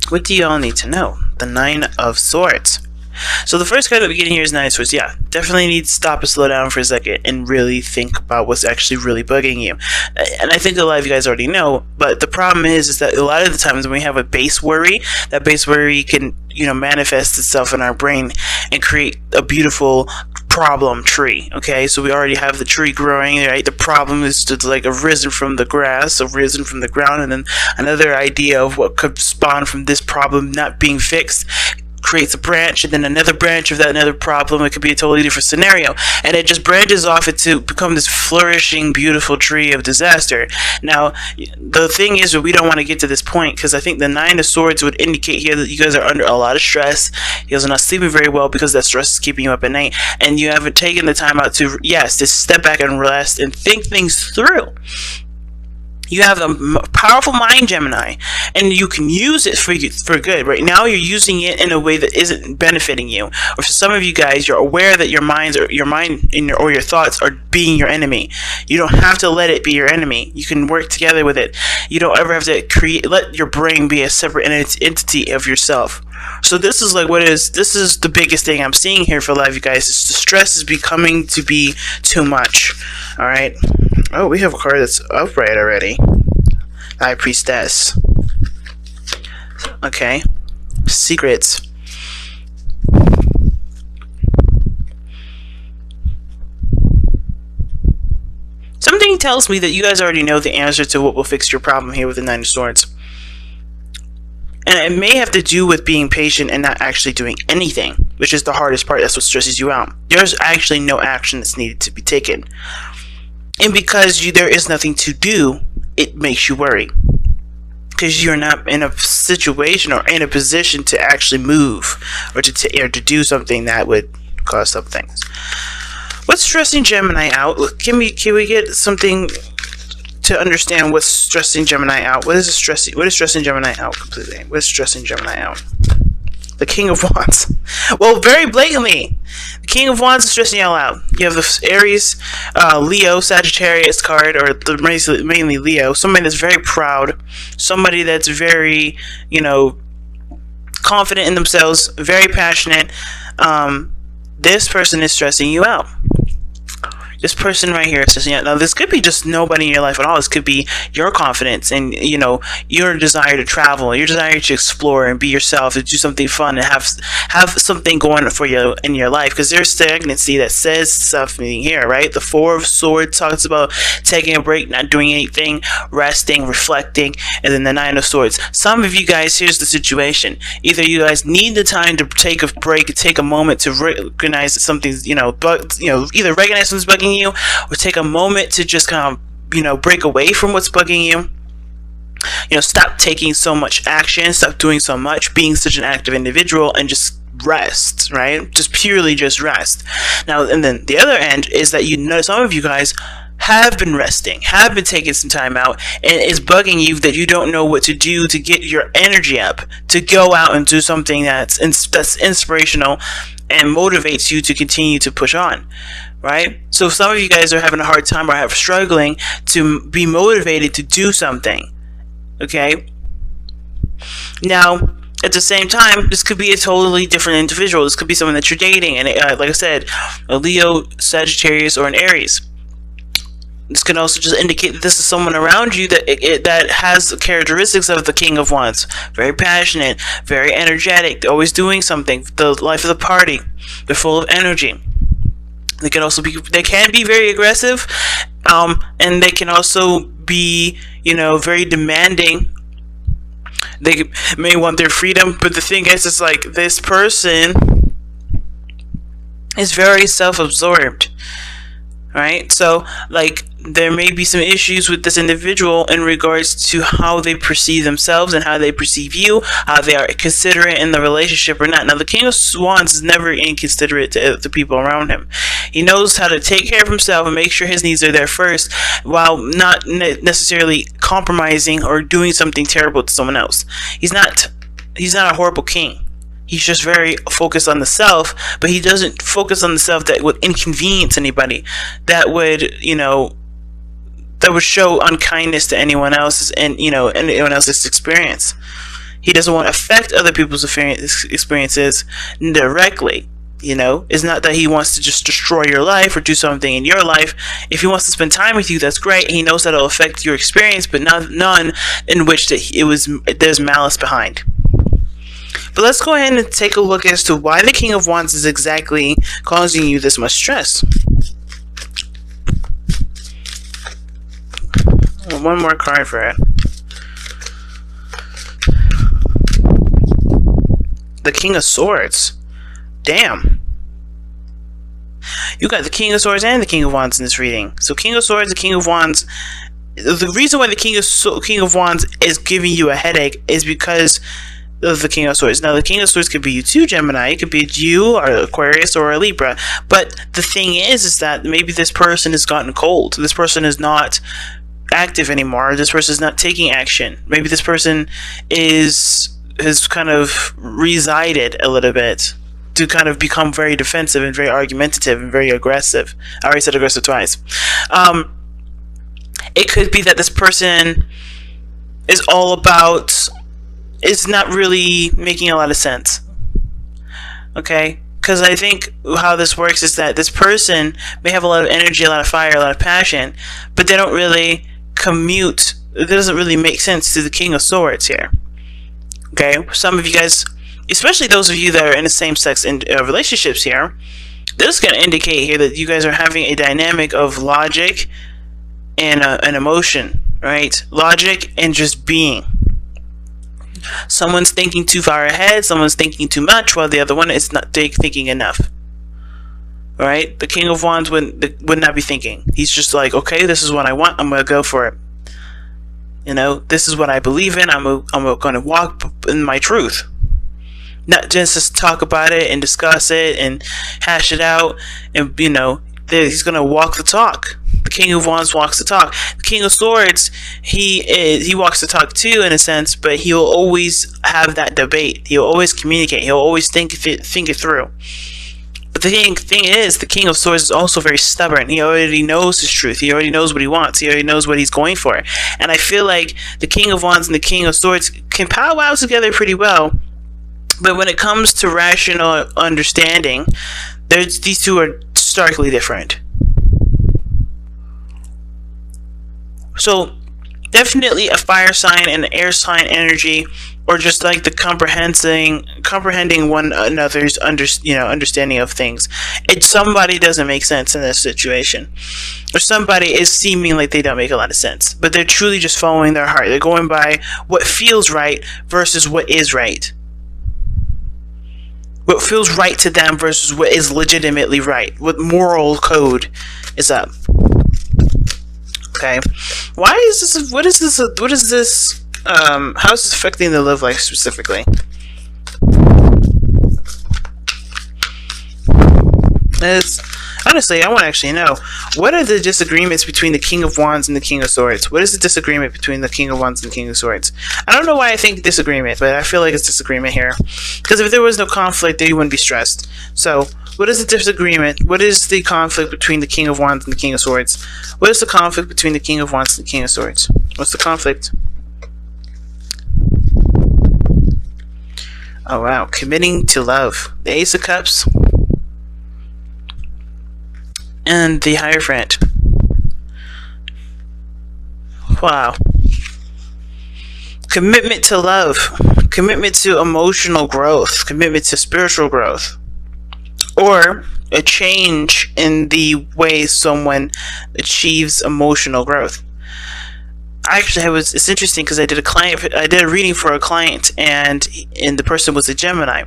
What do you all need to know? The Nine of Swords. So the first card that we get in here is Nine of Swords. Yeah, definitely need to stop and slow down for a second and really think about what's actually really bugging you. And I think a lot of you guys already know, but the problem is that a lot of the times when we have a base worry, that base worry can, manifest itself in our brain and create a beautiful problem tree. Okay, so we already have the tree growing, right? The problem is to like arisen from the grass, arisen from the ground, and then another idea of what could spawn from this problem not being fixed creates a branch, and then another branch of that another problem. It could be a totally different scenario, and it just branches off to become this flourishing, beautiful tree of disaster. Now, the thing is that we don't want to get to this point, because I think the Nine of Swords would indicate here that you guys are under a lot of stress. You guys are not sleeping very well because that stress is keeping you up at night, and you haven't taken the time out to, to step back and rest and think things through. You have a powerful mind, Gemini, and you can use it for good. Right now, you're using it in a way that isn't benefiting you. Or for some of you guys, you're aware that your mind or your thoughts are being your enemy. You don't have to let it be your enemy. You can work together with it. You don't ever have to let your brain be a separate entity of yourself. So this is this is the biggest thing I'm seeing here for a lot of you guys. Is the stress is becoming to be too much. All right. Oh, we have a card that's upright already. High Priestess. Okay. Secrets. Something tells me that you guys already know the answer to what will fix your problem here with the Nine of Swords. And it may have to do with being patient and not actually doing anything, which is the hardest part. That's what stresses you out. There's actually no action that's needed to be taken. And because there is nothing to do, it makes you worry. Because you're not in a situation or in a position to actually move or to do something that would cause something. What's stressing Gemini out? Can we get something to understand what's stressing Gemini out? What is stressing Gemini out completely? What is stressing Gemini out? The King of Wands. Well, very blatantly, the King of Wands is stressing you all out. You have the Aries, Leo, Sagittarius card, or mainly Leo. Somebody that's very proud. Somebody that's very, confident in themselves, very passionate. This person is stressing you out. This person right here is stressing you out. Now, this could be just nobody in your life at all. This could be your confidence and, your desire to travel, your desire to explore and be yourself, to do something fun and have something going for you in your life. Because there's stagnancy that says something here, right? The Four of Swords talks about taking a break, not doing anything, resting, reflecting, and then the Nine of Swords. Some of you guys, here's the situation. Either you guys need the time to take a break, take a moment to recognize that something's, either recognize something's bugging you, or take a moment to just kind of break away from what's bugging you. Stop taking so much action, stop doing so much, being such an active individual, and just rest, right? Just purely just rest. Now, and then the other end is that some of you guys have been resting, have been taking some time out, and it's bugging you that you don't know what to do to get your energy up, to go out and do something that's inspirational and motivates you to continue to push on. Right? So some of you guys are having a hard time or struggling to be motivated to do something. Okay? Now, at the same time, this could be a totally different individual. This could be someone that you're dating. And like I said, a Leo, Sagittarius, or an Aries. This can also just indicate that this is someone around you that has the characteristics of the King of Wands. Very passionate, very energetic. They're always doing something. The life of the party. They're full of energy. They can be very aggressive, and they can also be, very demanding. They may want their freedom, but the thing is, it's like this person is very self-absorbed, right? So, there may be some issues with this individual in regards to how they perceive themselves and how they perceive you, how they are considerate in the relationship or not. Now, the King of Wands is never inconsiderate to the people around him. He knows how to take care of himself and make sure his needs are there first, while not necessarily compromising or doing something terrible to someone else. He's not a horrible king. He's just very focused on the self, but he doesn't focus on the self that would inconvenience anybody, that would, that would show unkindness to anyone else's and anyone else's experience. He doesn't want to affect other people's experiences directly. It's not that he wants to just destroy your life or do something in your life. If he wants to spend time with you, that's great. He knows that it'll affect your experience, but none in which there's malice behind. But let's go ahead and take a look as to why the King of Wands is exactly causing you this much stress. One more card for it. The King of Swords. Damn. You got the King of Swords and the King of Wands in this reading. So King of Swords and King of Wands. The reason why the King of Wands is giving you a headache is because of the King of Swords. Now, the King of Swords could be you too, Gemini. It could be you, or Aquarius, or a Libra. But the thing is that maybe this person has gotten cold. This person is not active anymore. This person is not taking action. Maybe this person has kind of resided a little bit to kind of become very defensive and very argumentative and very aggressive. I already said aggressive twice. It could be that this person is not really making a lot of sense. Okay? Because I think how this works is that this person may have a lot of energy, a lot of fire, a lot of passion, but they don't really commute. It doesn't really make sense to the King of Swords here. Okay? Some of you guys, especially those of you that are in the same sex in relationships here, this is going to indicate here that you guys are having a dynamic of logic and an emotion, right? Logic and just being. Someone's thinking too far ahead, someone's thinking too much, while the other one is not thinking enough. Right? The King of Wands would not be thinking. He's just like, okay, this is what I want, I'm going to go for it. This is what I believe in, I'm going to walk in my truth. Not just talk about it and discuss it and hash it out, and he's going to walk the talk. The King of Wands walks the talk. The King of Swords, he walks the talk too, in a sense, but he'll always have that debate. He'll always communicate. He'll always think it through. But the thing is, the King of Swords is also very stubborn. He already knows his truth. He already knows what he wants. He already knows what he's going for. And I feel like the King of Wands and the King of Swords can powwow together pretty well. But when it comes to rational understanding, these two are starkly different. So, definitely a fire sign and an air sign energy, or just like the comprehending one another's understanding of things. Somebody doesn't make sense in this situation, or somebody is seeming like they don't make a lot of sense, but they're truly just following their heart. They're going by what feels right versus what is right. What feels right to them versus what is legitimately right. What moral code is up. Okay, why is this? What is this? What is this? How is this affecting the love life specifically? Honestly, I want to actually know, what are the disagreements between the King of Wands and the King of Swords? What is the disagreement between the King of Wands and the King of Swords? I don't know why I think disagreement, but I feel like it's disagreement here. Because if there was no conflict, then you wouldn't be stressed. So, what is the disagreement? What is the conflict between the King of Wands and the King of Swords? What is the conflict between the King of Wands and the King of Swords? What's the conflict? Oh wow, committing to love. The Ace of Cups. And the Hierophant. Wow. Commitment to love. Commitment to emotional growth. Commitment to spiritual growth. Or a change in the way someone achieves emotional growth. It's interesting because I did a reading for a client, and the person was a Gemini,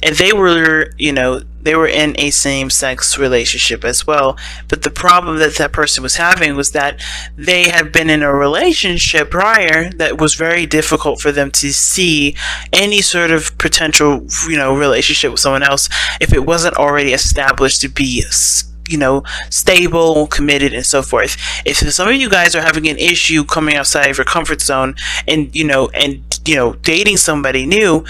and they were in a same-sex relationship as well. But the problem that person was having was that they had been in a relationship prior that was very difficult for them to see any sort of potential, relationship with someone else if it wasn't already established to be stable, committed, and so forth. If some of you guys are having an issue coming outside of your comfort zone and dating somebody new,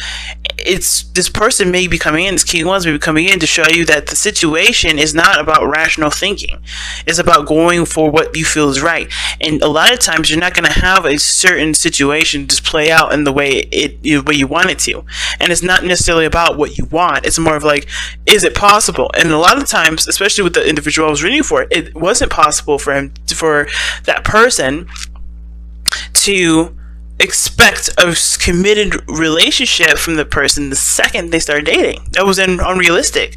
this person may be coming in, this King of Wands may be coming in to show you that the situation is not about rational thinking. It's about going for what you feel is right. And a lot of times you're not going to have a certain situation just play out in the way you want it to. And it's not necessarily about what you want. It's more of like, is it possible? And a lot of times, especially with the individual I was reading for, it wasn't possible for that person to expect a committed relationship from the person the second they started dating. That was unrealistic.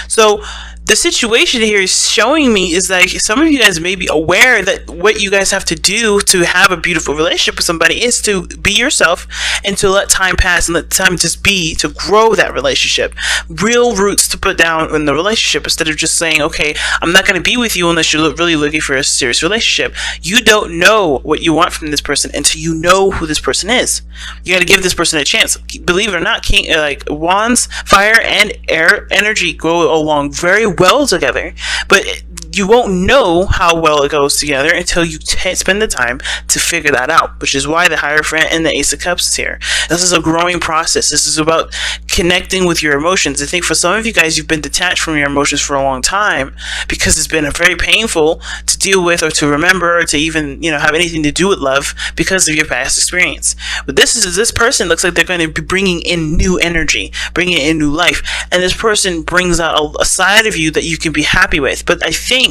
So the situation here is showing me is like some of you guys may be aware that what you guys have to do to have a beautiful relationship with somebody is to be yourself and to let time pass and let time just be, to grow that relationship. Real roots to put down in the relationship instead of just saying, okay, I'm not going to be with you unless you're really looking for a serious relationship. You don't know what you want from this person until you know who this person is. You got to give this person a chance. Believe it or not, like wands, fire, and air energy go along very well together, but you won't know how well it goes together until you spend the time to figure that out, which is why the Hierophant and the Ace of Cups is here. This is a growing process. This is about connecting with your emotions. I think for some of you guys, you've been detached from your emotions for a long time because it's been very painful to deal with or to remember or to even, have anything to do with love because of your past experience. But this person looks like they're going to be bringing in new energy, bringing in new life, and this person brings out a side of you that you can be happy with. But I think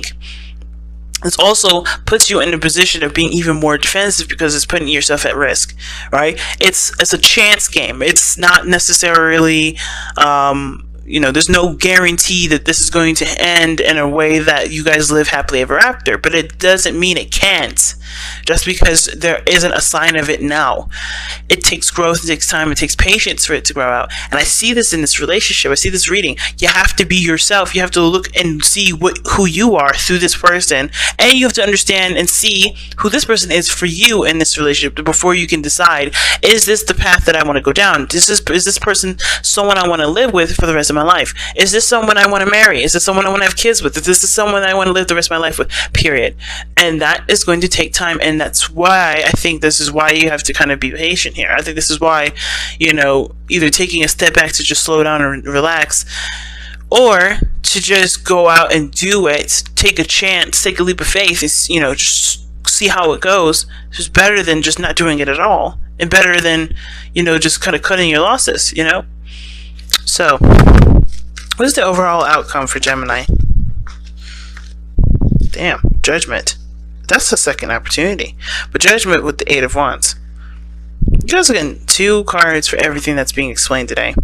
this also puts you in a position of being even more defensive because it's putting yourself at risk, right? It's a chance game. It's not necessarily, there's no guarantee that this is going to end in a way that you guys live happily ever after, but it doesn't mean it can't. Just because there isn't a sign of it now. It takes growth, it takes time, it takes patience for it to grow out. And I see this in this relationship, I see this reading. You have to be yourself. You have to look and see who you are through this person, and you have to understand and see who this person is for you in this relationship before you can decide, is this the path that I want to go down? Is this person someone I want to live with for the rest of my life? Is this someone I want to marry? Is this someone I want to have kids with? Is this someone I want to live the rest of my life with? Period. And that is going to take time, and that's why I think this is why you have to kind of be patient here. I think this is why, either taking a step back to just slow down and relax, or to just go out and do it, take a chance, take a leap of faith, and, just see how it goes. It's just better than just not doing it at all, and better than, just kind of cutting your losses, So, what is the overall outcome for Gemini? Damn, Judgment. That's the second opportunity. But Judgment with the Eight of Wands. You guys are getting 2 cards for everything that's being explained today.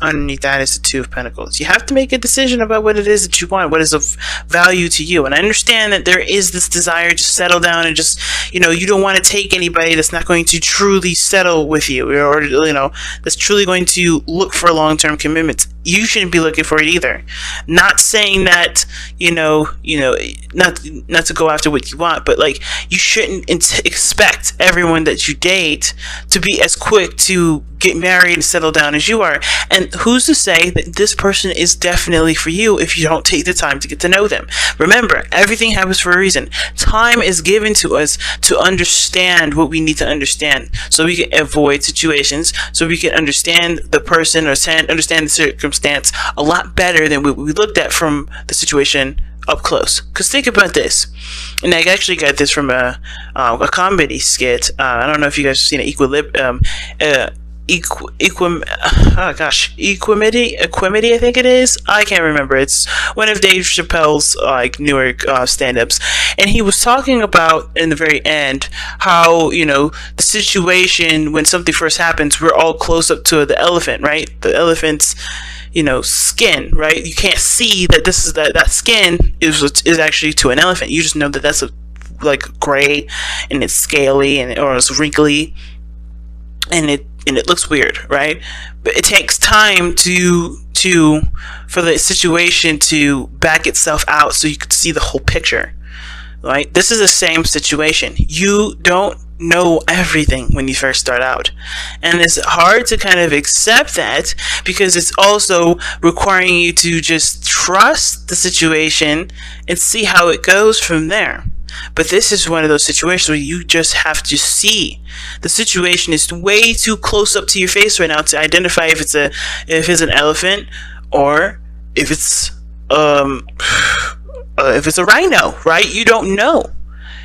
Underneath that is the Two of Pentacles. You have to make a decision about what it is that you want, what is of value to you. And I understand that there is this desire to settle down and just, you don't want to take anybody that's not going to truly settle with you, or, that's truly going to look for long-term commitments. You shouldn't be looking for it either. Not saying that, not to go after what you want, but like, you shouldn't expect everyone that you date to be as quick to get married and settle down as you are. And who's to say that this person is definitely for you if you don't take the time to get to know them? Remember, everything happens for a reason. Time is given to us to understand what we need to understand, so we can avoid situations, so we can understand the person or understand the circumstance a lot better than what we looked at from the situation up close. Because think about this, and I actually got this from a comedy skit. I don't know if you guys have seen it, Equimity, I think it is. I can't remember. It's one of Dave Chappelle's newer stand-ups, and he was talking about in the very end how the situation when something first happens, we're all close up to the elephant, right? The elephant's skin, right? You can't see that this is that skin is actually to an elephant. You just know that that's gray and it's scaly or it's wrinkly and it looks weird, right? But it takes time for the situation to back itself out so you can see the whole picture, right? This is the same situation. You don't know everything when you first start out, and it's hard to kind of accept that because it's also requiring you to just trust the situation and see how it goes from there. But this is one of those situations where you just have to see. The situation is way too close up to your face right now to identify if it's an elephant or if it's a rhino, right? You don't know.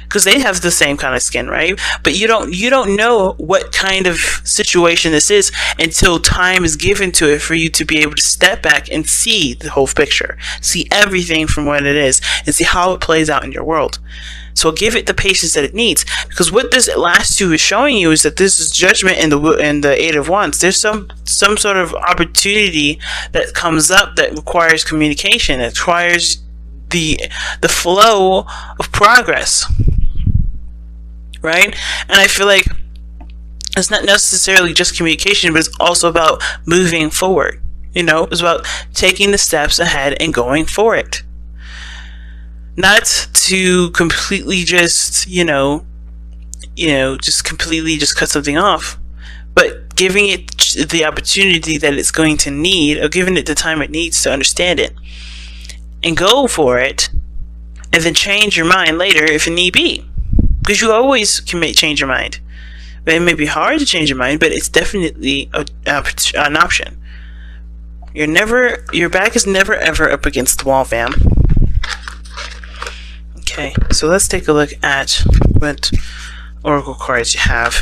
because they have the same kind of skin, right? But you don't know what kind of situation this is until time is given to it for you to be able to step back and see the whole picture, see everything from what it is, and see how it plays out in your world. So give it the patience that it needs, because what this last two is showing you is that this is judgment in the Eight of Wands. There's some sort of opportunity that comes up that requires communication. It requires the flow of progress, right? And I feel like it's not necessarily just communication, but it's also about moving forward. It's about taking the steps ahead and going for it. Not to completely just, just completely just cut something off, but giving it the opportunity that it's going to need, or giving it the time it needs to understand it, and go for it, and then change your mind later if it need be, because you always can change your mind. But it may be hard to change your mind, but it's definitely an option. Your back is never ever up against the wall, fam. Okay, so let's take a look at what oracle cards you have.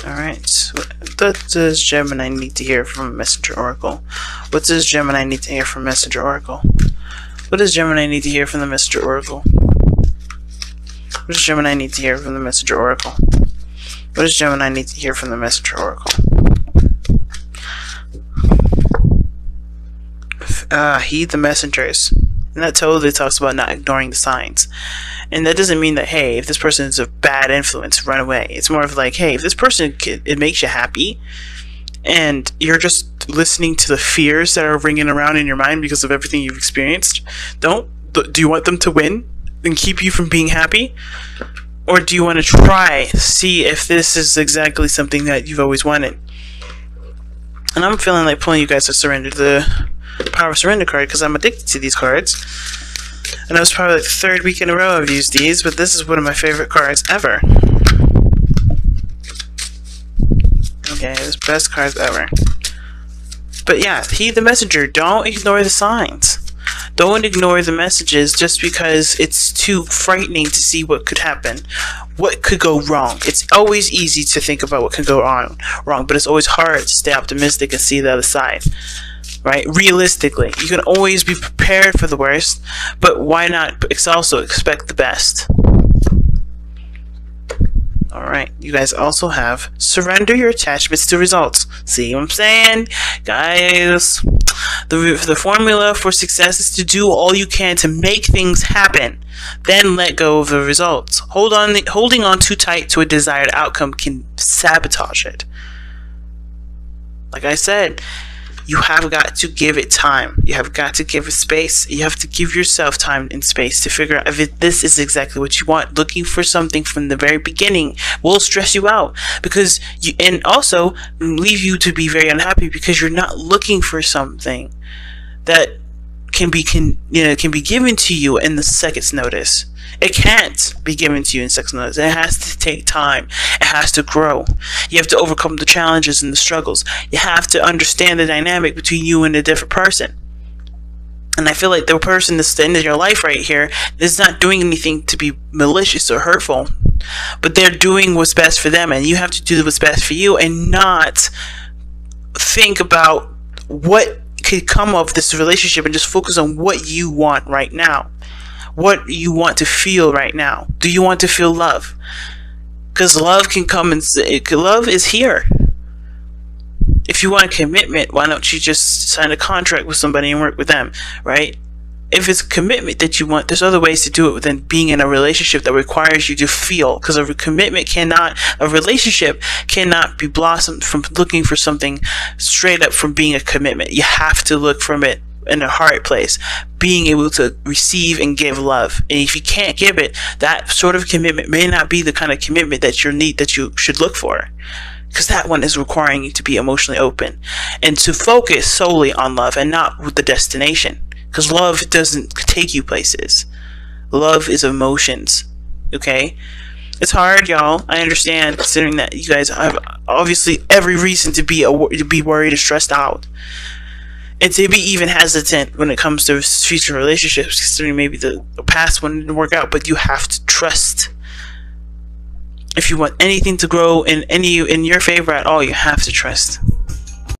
Alright, so what does Gemini need to hear from Messenger Oracle? What does Gemini need to hear from Messenger Oracle? What does Gemini need to hear from the Messenger Oracle? What does Gemini need to hear from the Messenger Oracle? What does Gemini need to hear from the Messenger Oracle? Heed the messengers. And that totally talks about not ignoring the signs. And that doesn't mean that, hey, if this person is a bad influence, run away. It's more of like, hey, if this person, it makes you happy, and you're just listening to the fears that are ringing around in your mind because of everything you've experienced, do you want them to win and keep you from being happy? Or do you want to try, see if this is exactly something that you've always wanted? And I'm feeling like pulling you guys to surrender the Power of Surrender card, because I'm addicted to these cards. And that was probably like the third week in a row I've used these, but this is one of my favorite cards ever. Okay, it's best cards ever. But yeah, heed the messenger. Don't ignore the signs. Don't ignore the messages just because it's too frightening to see what could happen, what could go wrong. It's always easy to think about what can go wrong, but it's always hard to stay optimistic and see the other side. Right? Realistically, you can always be prepared for the worst, but why not also expect the best? Alright, you guys also have surrender your attachments to results. See what I'm saying? Guys, the formula for success is to do all you can to make things happen, then let go of the results. Holding on too tight to a desired outcome can sabotage it. Like I said, you have got to give it time. You have got to give it space. You have to give yourself time and space to figure out if this is exactly what you want. Looking for something from the very beginning will stress you out, and also leave you to be very unhappy because you're not looking for something that can be given to you in the second's notice. It can't be given to you in second's notice. It has to take time. It has to grow. You have to overcome the challenges and the struggles. You have to understand the dynamic between you and a different person. And I feel like the person that's in your life right here is not doing anything to be malicious or hurtful, but they're doing what's best for them, and you have to do what's best for you and not think about what could come of this relationship and just focus on what you want right now. What you want to feel right now. Do you want to feel love? Because love can come and love is here. If you want commitment, why don't you just sign a contract with somebody and work with them, right? If it's commitment that you want, there's other ways to do it than being in a relationship that requires you to feel. Because a relationship cannot be blossomed from looking for something straight up from being a commitment. You have to look from it in a hard place, being able to receive and give love. And if you can't give it, that sort of commitment may not be the kind of commitment that you should look for, because that one is requiring you to be emotionally open and to focus solely on love and not with the destination, because love doesn't take you places. Love is emotions. Okay, it's hard, y'all. I understand, considering that you guys have obviously every reason to be worried and stressed out. and to be even hesitant when it comes to future relationships, considering maybe the past one didn't work out. But you have to trust. If you want anything to grow in your favor at all, you have to trust.